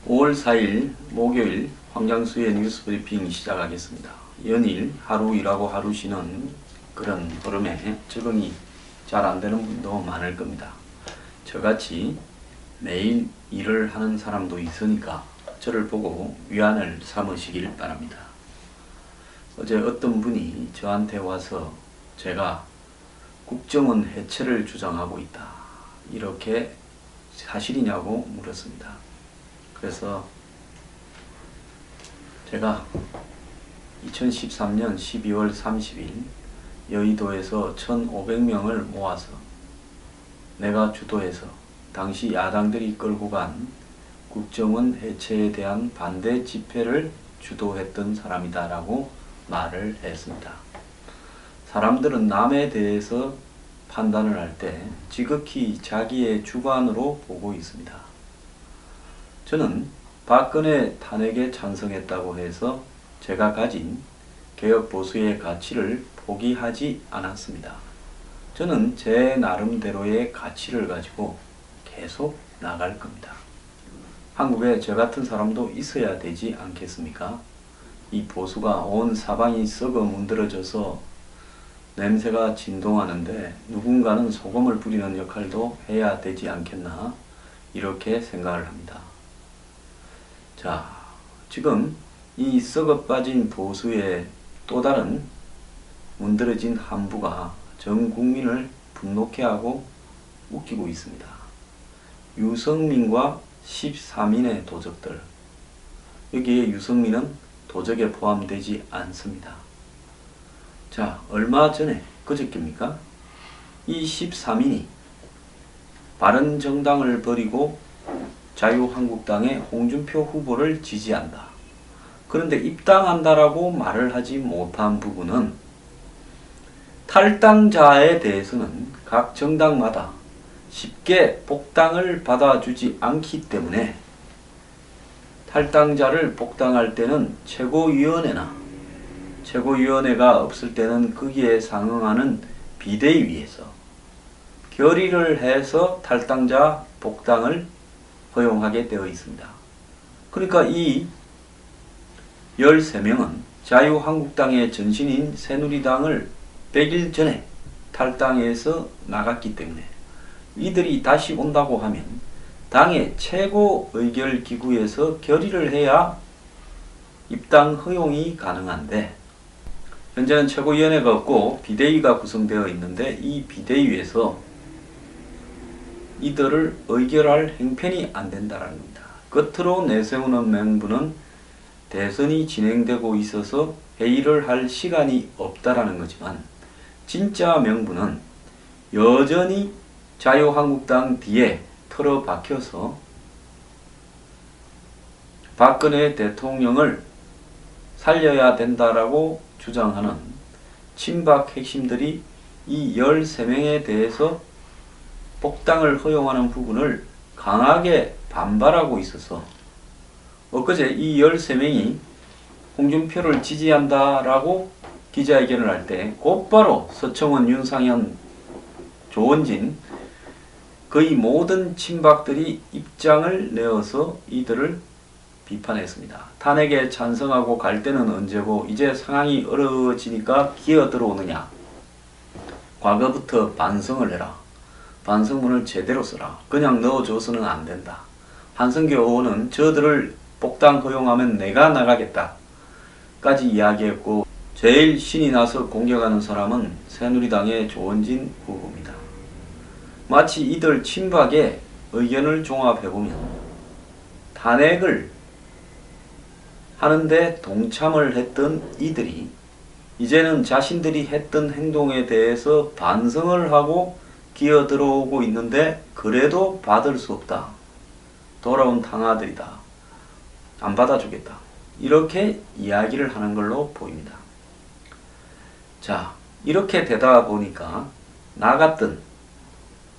5월 4일 목요일 황장수의 뉴스 브리핑 시작하겠습니다. 연일 하루 일하고 하루 쉬는 그런 흐름에 적응이 잘 안되는 분도 많을 겁니다. 저같이 매일 일을 하는 사람도 있으니까 저를 보고 위안을 삼으시길 바랍니다. 어제 어떤 분이 저한테 와서 제가 국정원 해체를 주장하고 있다, 이렇게 사실이냐고 물었습니다. 그래서 제가 2013년 12월 30일 여의도에서 1,500명을 모아서 내가 주도해서 당시 야당들이 끌고 간 국정원 해체에 대한 반대 집회를 주도했던 사람이다 라고 말을 했습니다. 사람들은 남에 대해서 판단을 할 때 지극히 자기의 주관으로 보고 있습니다. 저는 박근혜 탄핵에 찬성했다고 해서 제가 가진 개혁보수의 가치를 포기하지 않았습니다. 저는 제 나름대로의 가치를 가지고 계속 나갈 겁니다. 한국에 저 같은 사람도 있어야 되지 않겠습니까? 이 보수가 온 사방이 썩어 문드러져서 냄새가 진동하는데 누군가는 소금을 뿌리는 역할도 해야 되지 않겠나, 이렇게 생각을 합니다. 자, 지금 이 썩어 빠진 보수의 또 다른 문드러진 한부가 전 국민을 분노케 하고 웃기고 있습니다. 유승민과 13인의 도적들, 여기에 유승민은 도적에 포함되지 않습니다. 자, 얼마 전에, 그저께입니까? 이 13인이 바른정당을 버리고 자유한국당의 홍준표 후보를 지지한다, 그런데 입당한다라고 말을 하지 못한 부분은 탈당자에 대해서는 각 정당마다 쉽게 복당을 받아주지 않기 때문에 탈당자를 복당할 때는 최고위원회가 없을 때는 거기에 상응하는 비대위에서 결의를 해서 탈당자 복당을 허용하게 되어 있습니다. 그러니까 이 13명은 자유한국당의 전신인 새누리당을 100일 전에 탈당해서 나갔기 때문에 이들이 다시 온다고 하면 당의 최고의결기구에서 결의를 해야 입당 허용이 가능한데, 현재는 최고위원회가 없고 비대위가 구성되어 있는데 이 비대위에서 이들을 의결할 행편이 안 된다는 겁니다. 겉으로 내세우는 명분은 대선이 진행되고 있어서 회의를 할 시간이 없다라는 거지만, 진짜 명분은 여전히 자유한국당 뒤에 틀어박혀서 박근혜 대통령을 살려야 된다라고 주장하는 친박 핵심들이 이 13명에 대해서 복당을 허용하는 부분을 강하게 반발하고 있어서 엊그제 이 13명이 홍준표를 지지한다라고 기자회견을 할 때 곧바로 서청원, 윤상현, 조원진 거의 모든 친박들이 입장을 내어서 이들을 비판했습니다. 탄핵에 찬성하고 갈 때는 언제고 이제 상황이 어려워지니까 기어 들어오느냐. 과거부터 반성을 해라. 반성문을 제대로 써라. 그냥 넣어줘서는 안 된다. 한성규 의원은 저들을 복당 허용하면 내가 나가겠다 까지 이야기했고, 제일 신이 나서 공격하는 사람은 새누리당의 조원진 후보입니다. 마치 이들 친박의 의견을 종합해보면 탄핵을 하는데 동참을 했던 이들이 이제는 자신들이 했던 행동에 대해서 반성을 하고 기어 들어오고 있는데 그래도 받을 수 없다. 돌아온 당아들이다. 안 받아주겠다. 이렇게 이야기를 하는 걸로 보입니다. 자, 이렇게 되다 보니까 나갔던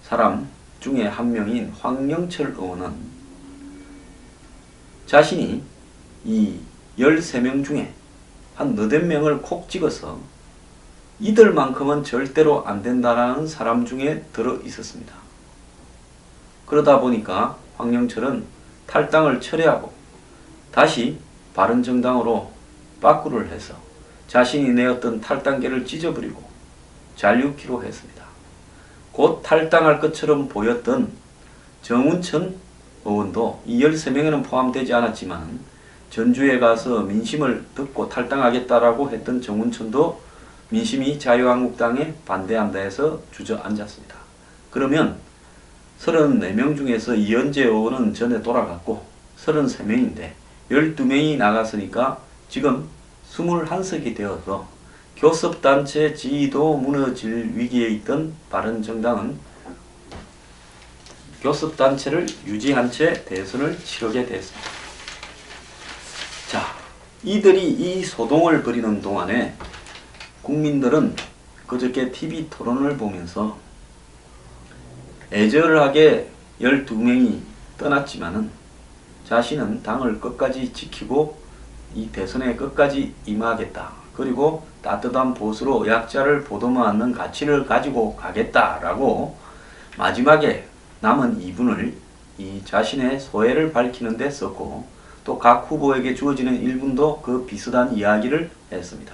사람 중에 한 명인 황영철 의원은 자신이 이 13명 중에 한 너댓 명을 콕 찍어서 이들만큼은 절대로 안 된다라는 사람 중에 들어 있었습니다. 그러다 보니까 황영철은 탈당을 철회하고 다시 바른정당으로 빠꾸를 해서 자신이 내었던 탈당계를 찢어버리고 잔류키로 했습니다. 곧 탈당할 것처럼 보였던 정운천 의원도 이 13명에는 포함되지 않았지만 전주에 가서 민심을 듣고 탈당하겠다라고 했던 정운천도 민심이 자유한국당에 반대한다 해서 주저앉았습니다. 그러면 34명 중에서 이현재 의원은 전에 돌아갔고 33명인데 12명이 나갔으니까 지금 21석이 되어서 교섭단체 지위도 무너질 위기에 있던 바른정당은 교섭단체를 유지한 채 대선을 치르게 됐습니다. 자, 이들이 이 소동을 벌이는 동안에 국민들은 그저께 TV 토론을 보면서 애절하게 12명이 떠났지만은 자신은 당을 끝까지 지키고 이 대선에 끝까지 임하겠다. 그리고 따뜻한 보수로 약자를 보듬어안는 가치를 가지고 가겠다라고 마지막에 남은 2분을 이 자신의 소회를 밝히는 데 썼고 또 각 후보에게 주어지는 1분도 그 비슷한 이야기를 했습니다.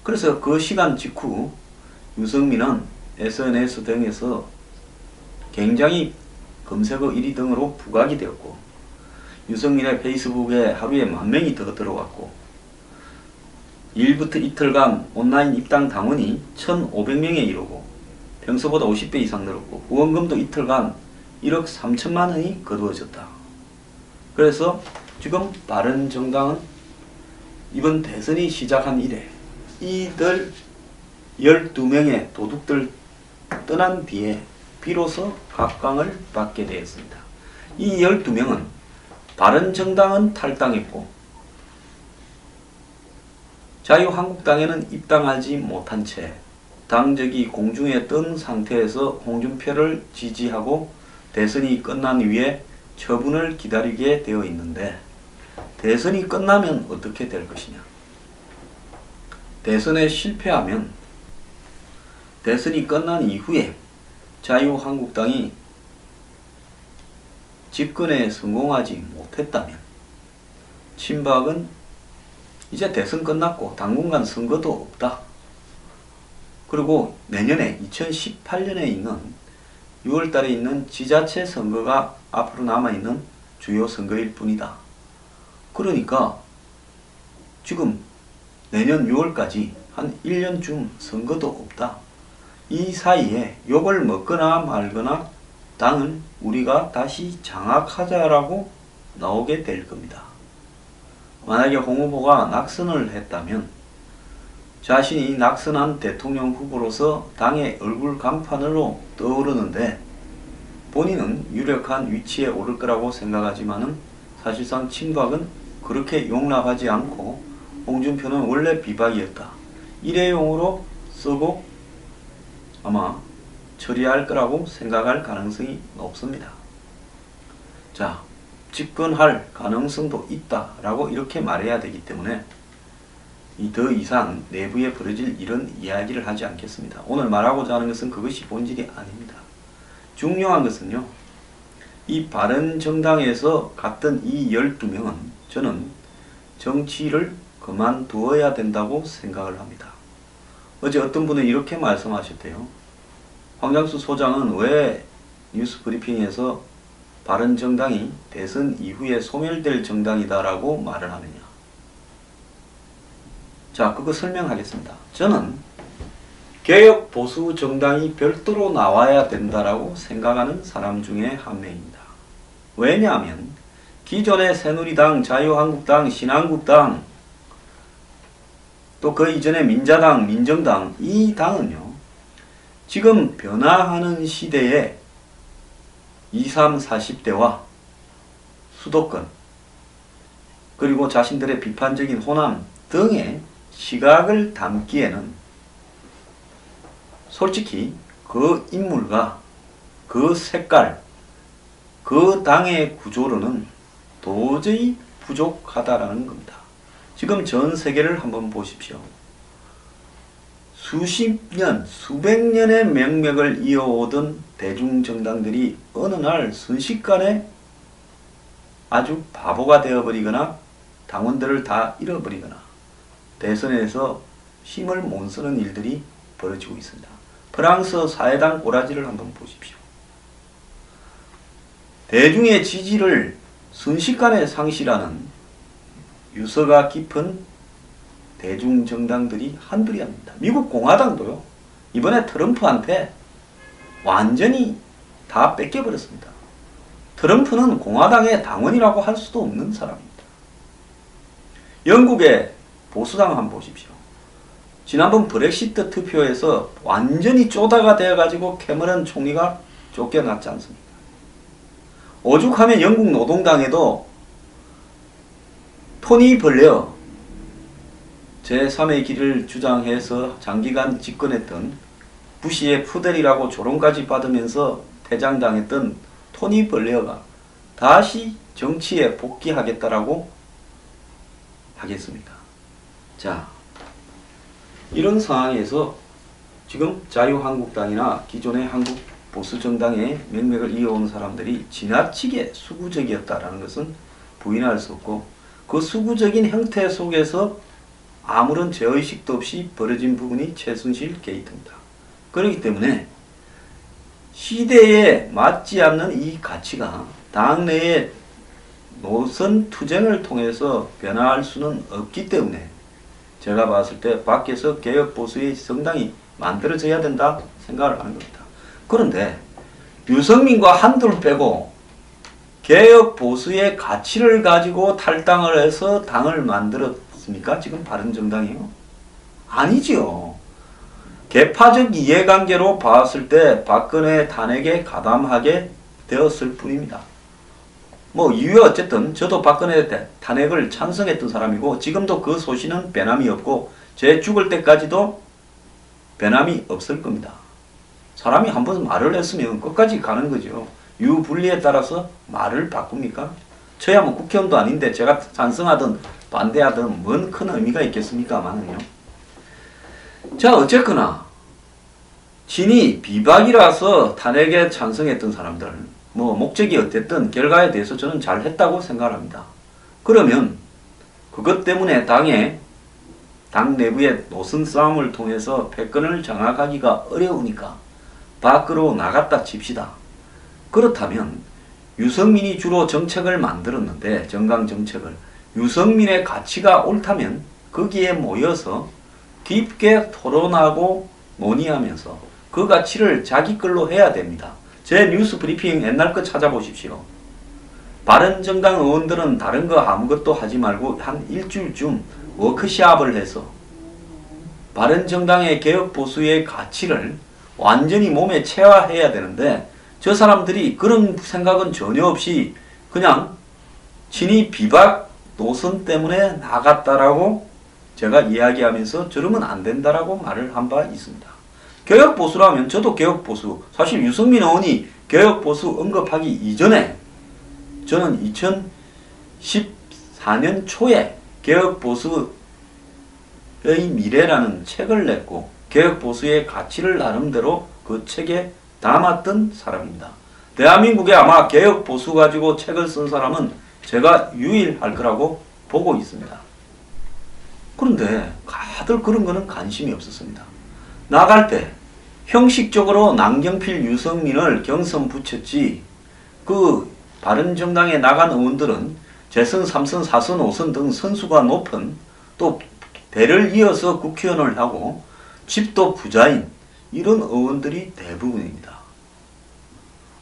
그래서 그 시간 직후 유승민은 SNS 등에서 굉장히 검색어 1위 등으로 부각이 되었고 유승민의 페이스북에 하루에 10,000명이 더 들어왔고 1일부터 이틀간 온라인 입당 당원이 1,500명에 이르고 평소보다 50배 이상 늘었고 후원금도 이틀간 1억 3천만 원이 거두어졌다. 그래서 지금 바른정당은 이번 대선이 시작한 이래 이들 12명의 도둑들 떠난 뒤에 비로소 각광을 받게 되었습니다. 이 12명은 바른정당은 탈당했고 자유한국당에는 입당하지 못한 채 당적이 공중에 뜬 상태에서 홍준표를 지지하고 대선이 끝난 후에 처분을 기다리게 되어 있는데 대선이 끝나면 어떻게 될 것이냐. 대선에 실패하면 대선이 끝난 이후에 자유한국당이 집권에 성공하지 못했다면 친박은 이제 대선 끝났고 당분간 선거도 없다. 그리고 내년에 2018년에 있는 6월달에 있는 지자체 선거가 앞으로 남아있는 주요 선거일 뿐이다. 그러니까 지금 내년 6월까지 한 1년쯤 선거도 없다. 이 사이에 욕을 먹거나 말거나 당을 우리가 다시 장악하자라고 나오게 될 겁니다. 만약에 홍 후보가 낙선을 했다면 자신이 낙선한 대통령 후보로서 당의 얼굴 간판으로 떠오르는데 본인은 유력한 위치에 오를 거라고 생각하지만은 사실상 친박은 그렇게 용납하지 않고 홍준표는 원래 비박이었다. 일회용으로 쓰고 아마 처리할 거라고 생각할 가능성이 높습니다. 자, 집권할 가능성도 있다라고 이렇게 말해야 되기 때문에 더 이상 내부에 벌어질 이런 이야기를 하지 않겠습니다. 오늘 말하고자 하는 것은 그것이 본질이 아닙니다. 중요한 것은요. 이 바른정당에서 갔던 이 12명은 저는 정치를 그만두어야 된다고 생각을 합니다. 어제 어떤 분은 이렇게 말씀하셨대요. 황장수 소장은 왜 뉴스 브리핑에서 바른정당이 대선 이후에 소멸될 정당이다라고 말을 하느냐. 자, 그거 설명하겠습니다. 저는 개혁 보수 정당이 별도로 나와야 된다라고 생각하는 사람 중에 한 명입니다. 왜냐하면 기존의 새누리당, 자유한국당, 신한국당 또 그 이전에 민자당, 민정당 이 당은요. 지금 변화하는 시대에 20, 40대와 수도권 그리고 자신들의 비판적인 호남 등의 시각을 담기에는 솔직히 그 인물과 그 색깔, 그 당의 구조로는 도저히 부족하다라는 겁니다. 지금 전 세계를 한번 보십시오. 수십 년, 수백 년의 명맥을 이어오던 대중정당들이 어느 날 순식간에 아주 바보가 되어버리거나 당원들을 다 잃어버리거나 대선에서 힘을 못 쓰는 일들이 벌어지고 있습니다. 프랑스 사회당 꼬라지를 한번 보십시오. 대중의 지지를 순식간에 상실하는 유서가 깊은 대중정당들이 한둘이 아닙니다. 미국 공화당도요. 이번에 트럼프한테 완전히 다 뺏겨버렸습니다. 트럼프는 공화당의 당원이라고 할 수도 없는 사람입니다. 영국의 보수당 한번 보십시오. 지난번 브렉시트 투표에서 완전히 쪼다가 되어가지고 캐머런 총리가 쫓겨났지 않습니까? 오죽하면 영국 노동당에도 토니 블레어 제3의 길을 주장해서 장기간 집권했던 부시의 푸델이라고 조롱까지 받으면서 퇴장당했던 토니 블레어가 다시 정치에 복귀하겠다라고 하겠습니까? 자, 이런 상황에서 지금 자유한국당이나 기존의 한국 보수정당의 맥맥을 이어온 사람들이 지나치게 수구적이었다라는 것은 부인할 수 없고, 그 수구적인 형태 속에서 아무런 죄의식도 없이 벌어진 부분이 최순실 게이트입니다. 그렇기 때문에 시대에 맞지 않는 이 가치가 당내의 노선 투쟁을 통해서 변화할 수는 없기 때문에 제가 봤을 때 밖에서 개혁보수의 정당이 만들어져야 된다 생각을 하는 겁니다. 그런데 유승민과 한둘 빼고 개혁보수의 가치를 가지고 탈당을 해서 당을 만들었습니까? 지금 바른정당이요? 아니지요. 계파적 이해관계로 봤을 때 박근혜 탄핵에 가담하게 되었을 뿐입니다. 뭐 이유 어쨌든 저도 박근혜 탄핵을 찬성했던 사람이고 지금도 그 소신은 변함이 없고 제 죽을 때까지도 변함이 없을 겁니다. 사람이 한번 말을 했으면 끝까지 가는 거죠. 유불리에 따라서 말을 바꿉니까? 저야 뭐 국회의원도 아닌데 제가 찬성하든 반대하든 뭔 큰 의미가 있겠습니까만은요. 자, 어쨌거나 진이 비박이라서 탄핵에 찬성했던 사람들, 뭐 목적이 어쨌든 결과에 대해서 저는 잘했다고 생각합니다. 그러면 그것 때문에 당 내부의 노선 싸움을 통해서 패권을 장악하기가 어려우니까 밖으로 나갔다 칩시다. 그렇다면 유승민이 주로 정책을 만들었는데 정강 정책을 유승민의 가치가 옳다면 거기에 모여서 깊게 토론하고 논의하면서 그 가치를 자기 걸로 해야 됩니다. 제 뉴스 브리핑 옛날 거 찾아보십시오. 바른정당 의원들은 다른 거 아무것도 하지 말고 한 일주일쯤 워크숍을 해서 바른정당의 개혁보수의 가치를 완전히 몸에 체화해야 되는데 저 사람들이 그런 생각은 전혀 없이 그냥 친이 비박 노선 때문에 나갔다라고 제가 이야기하면서 저러면 안 된다라고 말을 한 바 있습니다. 개혁보수라면 저도 개혁보수, 사실 유승민 의원이 개혁보수 언급하기 이전에 저는 2014년 초에 개혁보수의 미래라는 책을 냈고 개혁보수의 가치를 나름대로 그 책에 담았던 사람입니다. 대한민국에 아마 개혁보수 가지고 책을 쓴 사람은 제가 유일할 거라고 보고 있습니다. 그런데 다들 그런 거는 관심이 없었습니다. 나갈 때 형식적으로 남경필, 유승민을 경선 붙였지 그 바른정당에 나간 의원들은 재선, 3선, 4선, 5선 등 선수가 높은 또 대를 이어서 국회의원을 하고 집도 부자인 이런 의원들이 대부분입니다.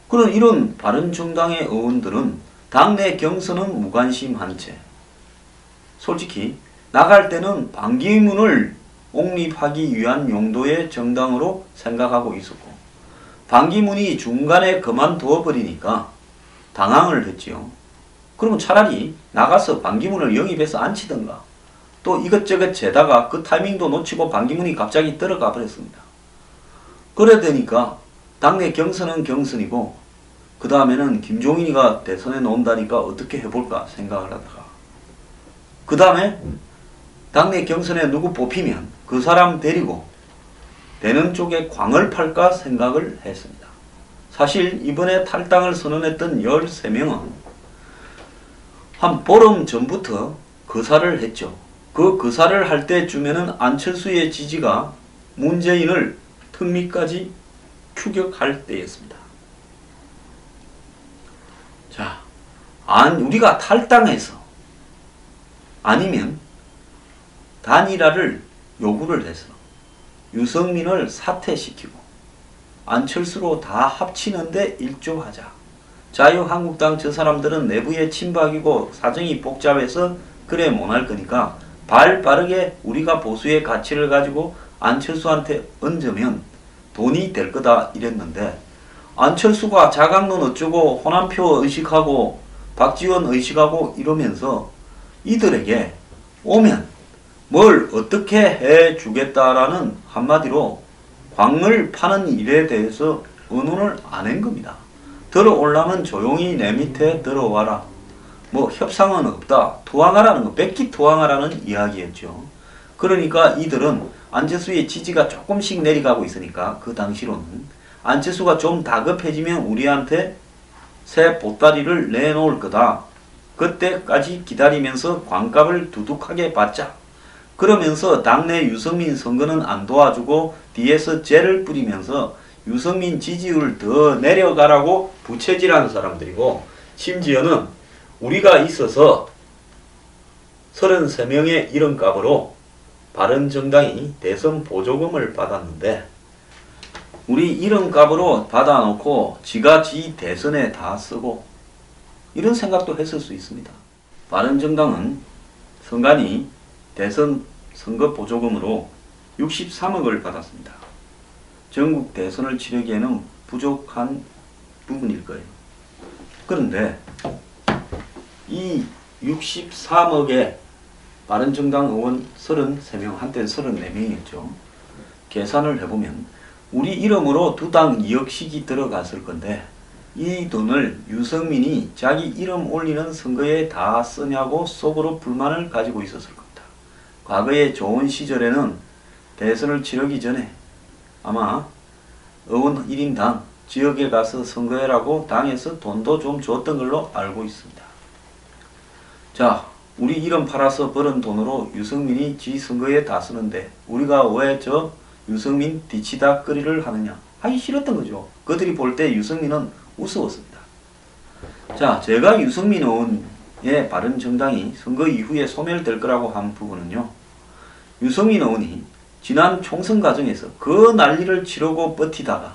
그런 이런 바른정당의 의원들은 당내 경선은 무관심한 채 솔직히 나갈 때는 반기문을 옹립하기 위한 용도의 정당으로 생각하고 있었고 반기문이 중간에 그만두어 버리니까 당황을 했지요. 그러면 차라리 나가서 반기문을 영입해서 앉히던가 또 이것저것 재다가 그 타이밍도 놓치고 반기문이 갑자기 들어가 버렸습니다. 그래 되니까 당내 경선은 경선이고 그 다음에는 김종인이가 대선에 나온다니까 어떻게 해볼까 생각을 하다가 그 다음에 당내 경선에 누구 뽑히면 그 사람 데리고 되는 쪽에 광을 팔까 생각을 했습니다. 사실 이번에 탈당을 선언했던 13명은 한 보름 전부터 거사를 했죠. 그 거사를 할 때쯤에는 안철수의 지지가 문재인을 턱밑까지 추격할 때였습니다. 자, 우리가 탈당해서 아니면 단일화를 요구를 해서 유승민을 사퇴시키고 안철수로 다 합치는데 일조하자. 자유한국당 저 사람들은 내부의 친박이고 사정이 복잡해서 그래 못할 거니까 발 빠르게 우리가 보수의 가치를 가지고 안철수한테 얹으면 돈이 될 거다 이랬는데, 안철수가 자강론 어쩌고 호남표 의식하고 박지원 의식하고 이러면서 이들에게 오면 뭘 어떻게 해 주겠다라는 한마디로 광을 파는 일에 대해서 의논을 안 한 겁니다. 들어오려면 조용히 내 밑에 들어와라. 뭐 협상은 없다. 투항하라는 거, 뺏기 투항하라는 이야기였죠. 그러니까 이들은 안철수의 지지가 조금씩 내려가고 있으니까 그 당시로는 안철수가 좀 다급해지면 우리한테 새 보따리를 내놓을 거다. 그때까지 기다리면서 광값을 두둑하게 받자. 그러면서 당내 유승민 선거는 안 도와주고 뒤에서 쟤를 뿌리면서 유승민 지지율 더 내려가라고 부채질하는 사람들이고, 심지어는 우리가 있어서 33명의 이름값으로 바른정당이 대선 보조금을 받았는데, 우리 이름값으로 받아놓고 지가 지 대선에 다 쓰고 이런 생각도 했을 수 있습니다. 바른정당은 선관위 대선 선거 보조금으로 63억을 받았습니다. 전국 대선을 치르기에는 부족한 부분일 거예요. 그런데 이 63억에 바른정당 의원 33명, 한때는 34명이었죠. 계산을 해보면 우리 이름으로 두 당 2억씩이 들어갔을 건데, 이 돈을 유승민이 자기 이름 올리는 선거에 다 쓰냐고 속으로 불만을 가지고 있었을 겁니다. 과거에 좋은 시절에는 대선을 치르기 전에 아마 의원 1인당 지역에 가서 선거해라고 당에서 돈도 좀 줬던 걸로 알고 있습니다. 자, 우리 이름 팔아서 벌은 돈으로 유승민이 지 선거에 다 쓰는데 우리가 왜 저 유승민 뒤치다 거리를 하느냐? 하기 싫었던 거죠. 그들이 볼 때 유승민은 우스웠습니다. 자, 제가 유승민 의원의 바른정당이 선거 이후에 소멸될 거라고 한 부분은요, 유승민 의원이 지난 총선 과정에서 그 난리를 치르고 버티다가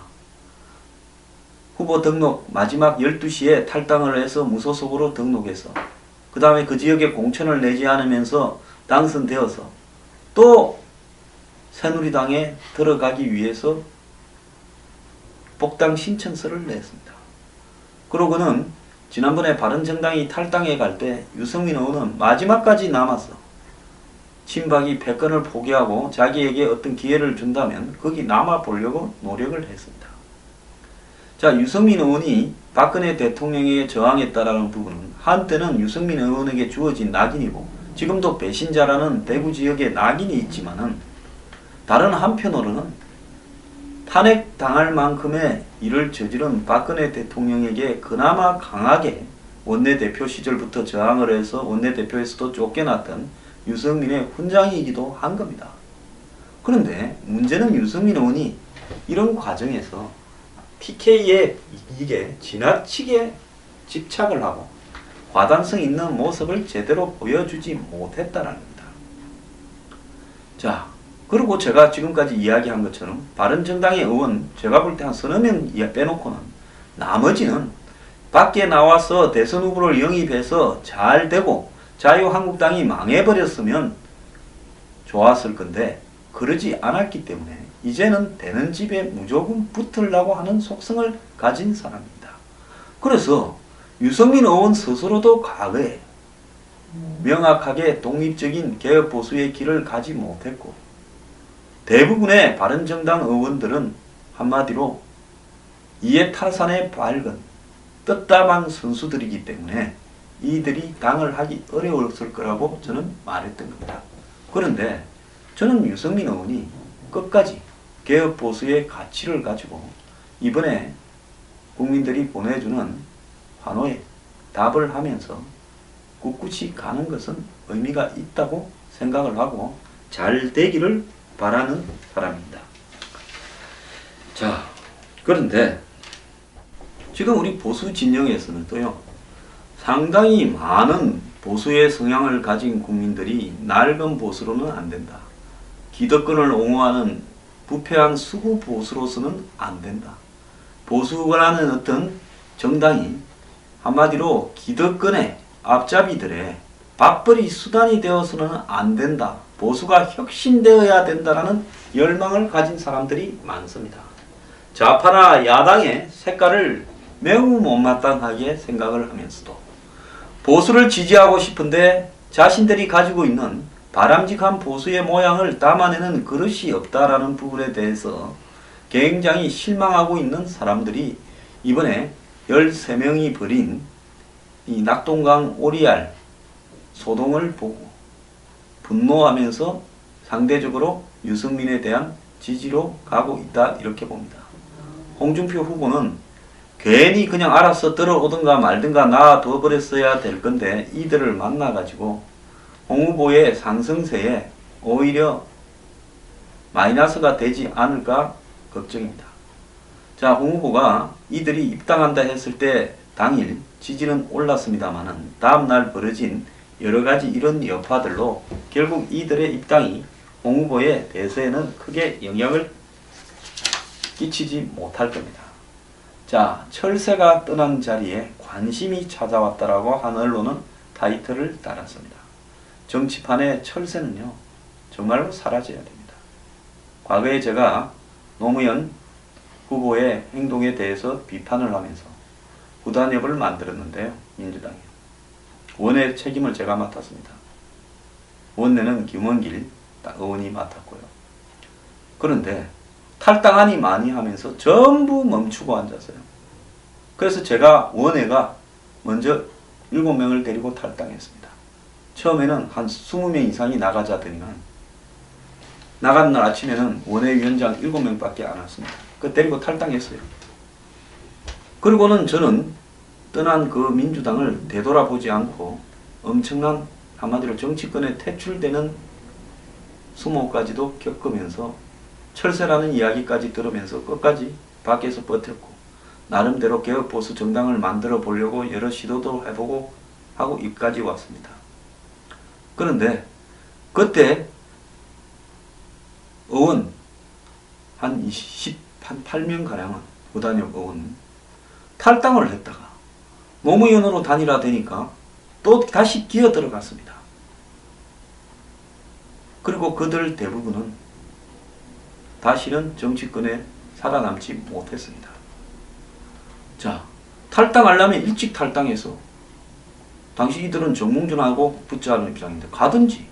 후보 등록 마지막 12시에 탈당을 해서 무소속으로 등록해서 그 다음에 그 지역에 공천을 내지 않으면서 당선되어서 또 새누리당에 들어가기 위해서 복당 신청서를 냈습니다. 그러고는 지난번에 바른정당이 탈당해 갈 때 유승민 의원은 마지막까지 남아서 친박이 패권을 포기하고 자기에게 어떤 기회를 준다면 거기 남아 보려고 노력을 했습니다. 자, 유승민 의원이 박근혜 대통령에게 저항했다라는 부분은 한때는 유승민 의원에게 주어진 낙인이고 지금도 배신자라는 대구 지역에 낙인이 있지만은, 다른 한편으로는 탄핵당할 만큼의 일을 저지른 박근혜 대통령에게 그나마 강하게 원내대표 시절부터 저항을 해서 원내대표에서도 쫓겨났던 유승민의 훈장이기도 한 겁니다. 그런데 문제는 유승민 의원이 이런 과정에서 TK에 이게 지나치게 집착을 하고 과단성 있는 모습을 제대로 보여주지 못했다는 겁니다. 자, 그리고 제가 지금까지 이야기한 것처럼 바른정당의 의원 제가 볼 때 한 서너 명 빼놓고는 나머지는 밖에 나와서 대선 후보를 영입해서 잘 되고 자유한국당이 망해버렸으면 좋았을 건데 그러지 않았기 때문에 이제는 되는 집에 무조건 붙으려고 하는 속성을 가진 사람입니다. 그래서 유승민 의원 스스로도 과거에 명확하게 독립적인 개혁보수의 길을 가지 못했고, 대부분의 바른정당 의원들은 한마디로 이해타산에 밝은 떴다방 선수들이기 때문에 이들이 당을 하기 어려웠을 거라고 저는 말했던 겁니다. 그런데 저는 유승민 의원이 끝까지 개혁보수의 가치를 가지고 이번에 국민들이 보내주는 환호에 답을 하면서 꿋꿋이 가는 것은 의미가 있다고 생각을 하고 잘 되기를 바라는 사람입니다. 자, 그런데 지금 우리 보수 진영에서는 또요, 상당히 많은 보수의 성향을 가진 국민들이 낡은 보수로는 안 된다, 기득권을 옹호하는 부패한 수구 보수로서는 안 된다, 보수라는 어떤 정당이 한마디로 기득권의 앞잡이들의 밥벌이 수단이 되어서는 안 된다, 보수가 혁신되어야 된다라는 열망을 가진 사람들이 많습니다. 좌파나 야당의 색깔을 매우 못마땅하게 생각을 하면서도 보수를 지지하고 싶은데 자신들이 가지고 있는 바람직한 보수의 모양을 담아내는 그릇이 없다라는 부분에 대해서 굉장히 실망하고 있는 사람들이 이번에 13명이 벌인 이 낙동강 오리알 소동을 보고 분노하면서 상대적으로 유승민에 대한 지지로 가고 있다, 이렇게 봅니다. 홍준표 후보는 괜히 그냥 알아서 들어오든가 말든가 놔둬 버렸어야 될 건데 이들을 만나가지고 홍 후보의 상승세에 오히려 마이너스가 되지 않을까 걱정입니다. 자, 홍 후보가 이들이 입당한다 했을 때 당일 지지는 올랐습니다만은 다음날 벌어진 여러가지 이런 여파들로 결국 이들의 입당이 홍 후보의 대세에는 크게 영향을 끼치지 못할 겁니다. 자, 철새가 떠난 자리에 관심이 찾아왔다라고 한 언론은 타이틀을 달았습니다. 정치판의 철새는요, 정말로 사라져야 됩니다. 과거에 제가 노무현 후보의 행동에 대해서 비판을 하면서 후단협을 만들었는데요, 민주당이요. 원내 책임을 제가 맡았습니다. 원내는 김원길 의원이 맡았고요. 그런데 탈당하니 많이 하면서 전부 멈추고 앉았어요. 그래서 제가 원내가 먼저 7명을 데리고 탈당했습니다. 처음에는 한 20명 이상이 나가자더니만 나간 날 아침에는 원내위원장 7명밖에 안 왔습니다. 그 데리고 탈당했어요. 그리고는 저는 떠난 그 민주당을 되돌아보지 않고 엄청난 한마디로 정치권에 퇴출되는 수모까지도 겪으면서 철새라는 이야기까지 들으면서 끝까지 밖에서 버텼고 나름대로 개혁보수 정당을 만들어 보려고 여러 시도도 해보고 하고 여기까지 왔습니다. 그런데 그때 의원 한 8명가량은 후단협 의원 탈당을 했다가 노무현으로 단일화되니까 또 다시 기어 들어갔습니다. 그리고 그들 대부분은 다시는 정치권에 살아남지 못했습니다. 자, 탈당하려면 일찍 탈당해서 당시 이들은 정몽준하고 붙자는 입장인데 가든지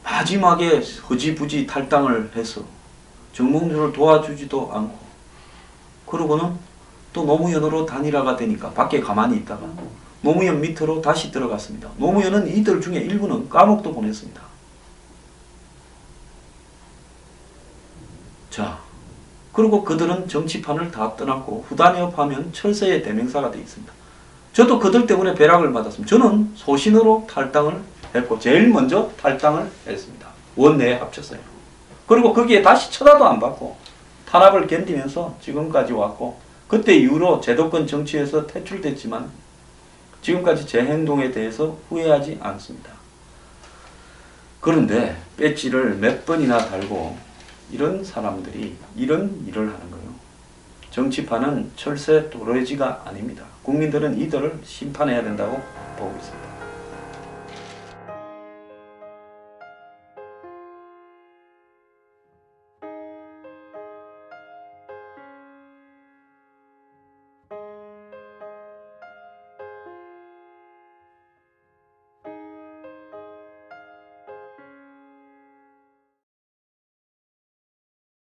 마지막에 허지부지 탈당을 해서 정몽준을 도와주지도 않고 그러고는 또 노무현으로 단일화가 되니까 밖에 가만히 있다가 노무현 밑으로 다시 들어갔습니다. 노무현은 이들 중에 일부는 감옥도 보냈습니다. 자, 그리고 그들은 정치판을 다 떠났고 후단협 하면 철새의 대명사가 되어 있습니다. 저도 그들 때문에 배락을 받았습니다. 저는 소신으로 탈당을 했고 제일 먼저 탈당을 했습니다. 원내에 합쳤어요. 그리고 거기에 다시 쳐다도 안 받고 탄압을 견디면서 지금까지 왔고 그때 이후로 제도권 정치에서 퇴출됐지만 지금까지 제 행동에 대해서 후회하지 않습니다. 그런데 배지를 몇 번이나 달고 이런 사람들이 이런 일을 하는 거예요. 정치판은 철새 도래지가 아닙니다. 국민들은 이들을 심판해야 된다고 보고 있습니다.